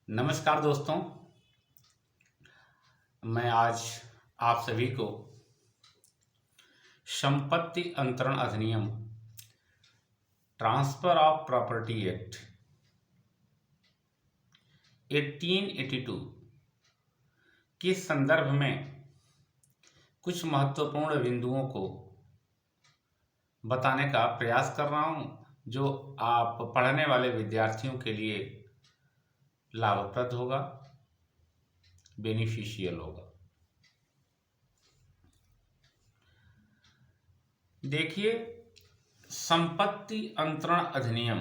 नमस्कार दोस्तों। मैं आज आप सभी को संपत्ति अंतरण अधिनियम ट्रांसफर ऑफ प्रॉपर्टी एक्ट 1882 के संदर्भ में कुछ महत्वपूर्ण बिंदुओं को बताने का प्रयास कर रहा हूं, जो आप पढ़ने वाले विद्यार्थियों के लिए लाभप्रद होगा, बेनिफिशियल होगा। देखिए, संपत्ति अंतरण अधिनियम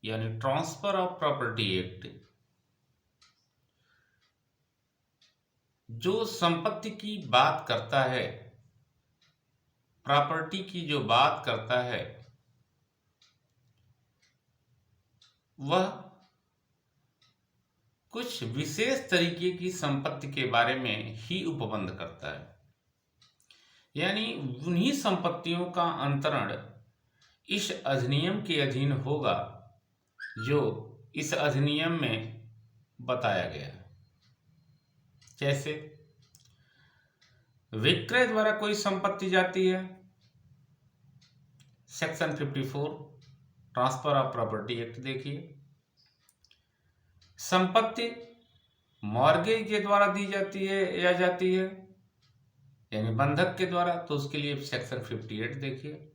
यानी ट्रांसफर ऑफ प्रॉपर्टी एक्ट जो संपत्ति की बात करता है, प्रॉपर्टी की जो बात करता है, वह कुछ विशेष तरीके की संपत्ति के बारे में ही उपबंध करता है। यानी उन्हीं संपत्तियों का अंतरण इस अधिनियम के अधीन होगा जो इस अधिनियम में बताया गया है। जैसे विक्रय द्वारा कोई संपत्ति जाती है, section 54 transfer of property act देखिए। संपत्ति मॉर्गेज के द्वारा दी जाती है या जाती है, यानी बंधक के द्वारा, तो उसके लिए सेक्शन 58 देखिए।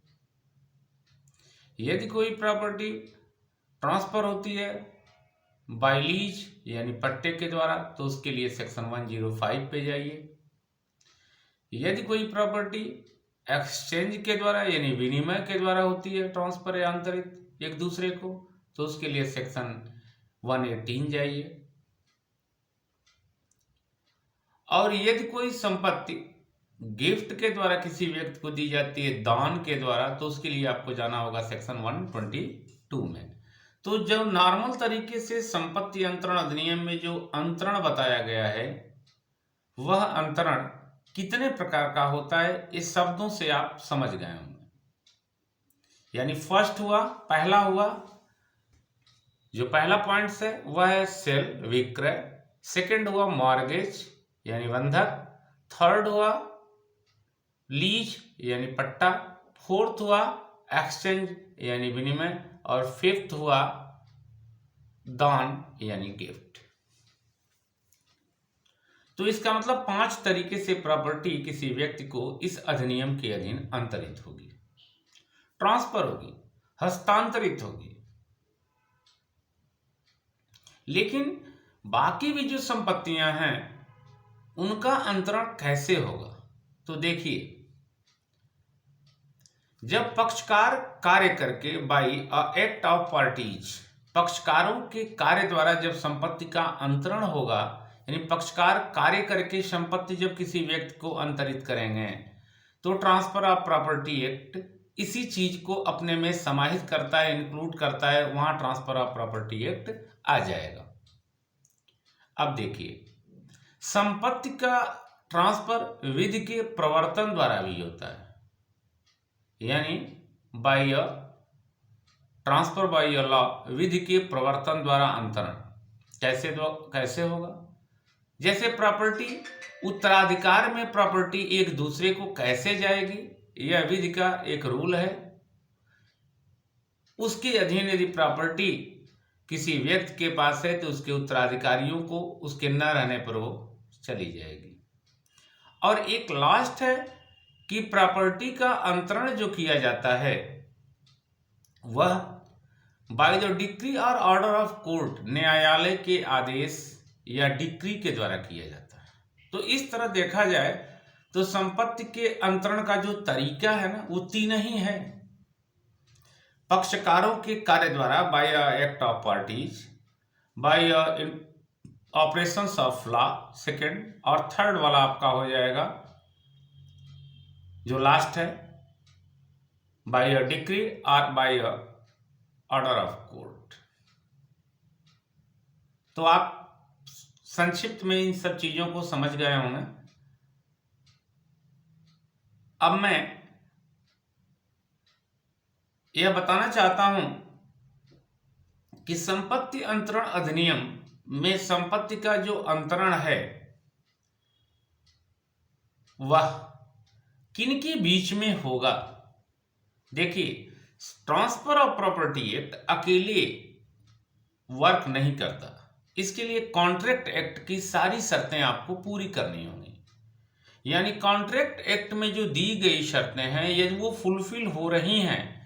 यदि कोई प्रॉपर्टी ट्रांसफर होती है बाय लीज यानी पट्टे के द्वारा, तो उसके लिए सेक्शन 105 पे जाइए। यदि कोई प्रॉपर्टी एक्सचेंज के द्वारा यानी विनिमय के द्वारा होती है, ट्रांसफर या अंतरित एक दूसरे को, तो उसके लिए सेक्शन 118 जाइए। और यदि कोई संपत्ति गिफ्ट के द्वारा किसी व्यक्ति को दी जाती है, दान के द्वारा, तो उसके लिए आपको जाना होगा सेक्शन 122 में। तो जो नॉर्मल तरीके से संपत्ति अंतरण अधिनियम में जो अंतरण बताया गया है, वह अंतरण कितने प्रकार का होता है, इस शब्दों से आप समझ गए होंगे। यानी फर्स्ट हुआ, पहला हुआ, जो पहला पॉइंट है वह है सेल विक्रय। सेकंड हुआ मॉर्गेज यानी बंधक। थर्ड हुआ लीज यानी पट्टा। फोर्थ हुआ एक्सचेंज यानी विनिमय। और फिफ्थ हुआ दान यानी गिफ्ट। तो इसका मतलब 5 तरीके से प्रॉपर्टी किसी व्यक्ति को इस अधिनियम के अधीन अंतरित होगी, ट्रांसफर होगी, हस्तांतरित होगी। लेकिन बाकी भी जो संपत्तियां हैं उनका अंतरण कैसे होगा? तो देखिए, जब पक्षकार कार्य करके by a act of parties, पक्षकारों के कार्य द्वारा जब संपत्ति का अंतरण होगा, यानी पक्षकार कार्य करके संपत्ति जब किसी व्यक्ति को अंतरित करेंगे, तो ट्रांसफर ऑफ प्रॉपर्टी एक्ट इसी चीज को अपने में समाहित करता है, इंक्लूड करता है, वहां ट्रांसफर ऑफ प्रॉपर्टी एक्ट आ जाएगा। अब देखिए, संपत्ति का ट्रांसफर विधि के प्रवर्तन द्वारा भी होता है, यानी बाय ट्रांसफर बाय लॉ, विधि के प्रवर्तन द्वारा अंतरण कैसे होगा? जैसे प्रॉपर्टी उत्तराधिकार में प्रॉपर्टी एक दूसरे को कैसे जाएगी, यह विधि का एक रूल है। उसके अधीन यदि प्रॉपर्टी किसी व्यक्ति के पास है, तो उसके उत्तराधिकारियों को उसके न रहने पर वो चली जाएगी। और एक लास्ट है कि प्रॉपर्टी का अंतरण जो किया जाता है वह बाय द डिक्री और ऑर्डर ऑफ कोर्ट, न्यायालय के आदेश या डिक्री के द्वारा किया जाता है। तो इस तरह देखा जाए तो संपत्ति के अंतरण का जो तरीका है ना, वो 3 ही है। पक्षकारों के कार्य द्वारा by act of parties, by operations of law second, और थर्ड वाला आपका हो जाएगा जो लास्ट है बाय डिक्री और बाय ऑर्डर ऑफ कोर्ट। तो आप संक्षिप्त में इन सब चीजों को समझ गए होंगे। अब मैं यह बताना चाहता हूं कि संपत्ति अंतरण अधिनियम में संपत्ति का जो अंतरण है वह किनके बीच में होगा। देखिए, ट्रांसफर ऑफ प्रॉपर्टी एक्ट अकेले वर्क नहीं करता, इसके लिए कॉन्ट्रैक्ट एक्ट की सारी शर्तें आपको पूरी करनी होंगी। यानी कॉन्ट्रैक्ट एक्ट में जो दी गई शर्तें हैं यदि वो फुलफिल हो रही हैं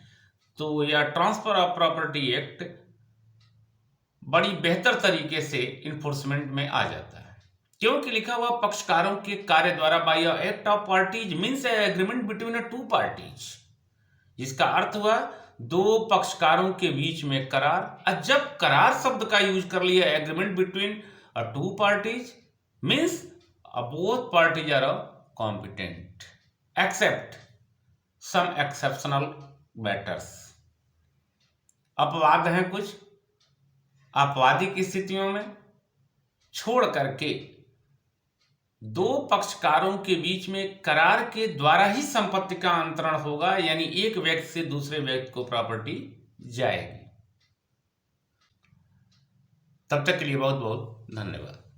तो यह ट्रांसफर ऑफ प्रॉपर्टी एक्ट बड़ी बेहतर तरीके से इन्फोर्समेंट में आ जाता है, क्योंकि लिखा हुआ पक्षकारों के कार्य द्वारा by act of parties means agreement between two parties, जिसका अर्थ हुआ दो पक्षकारों के बीच में करार। और जब करार शब्द का यूज कर लिया agreement between two parties means both parties are competent except some exceptional matters. अपवाद हैं कुछ, आपवादिक स्थितियों में छोड़ करके दो पक्षकारों के बीच में करार के द्वारा ही संपत्ति का अंतरण होगा, यानी एक व्यक्ति से दूसरे व्यक्ति को प्रॉपर्टी जाएगी। तब तक के लिए बहुत बहुत धन्यवाद।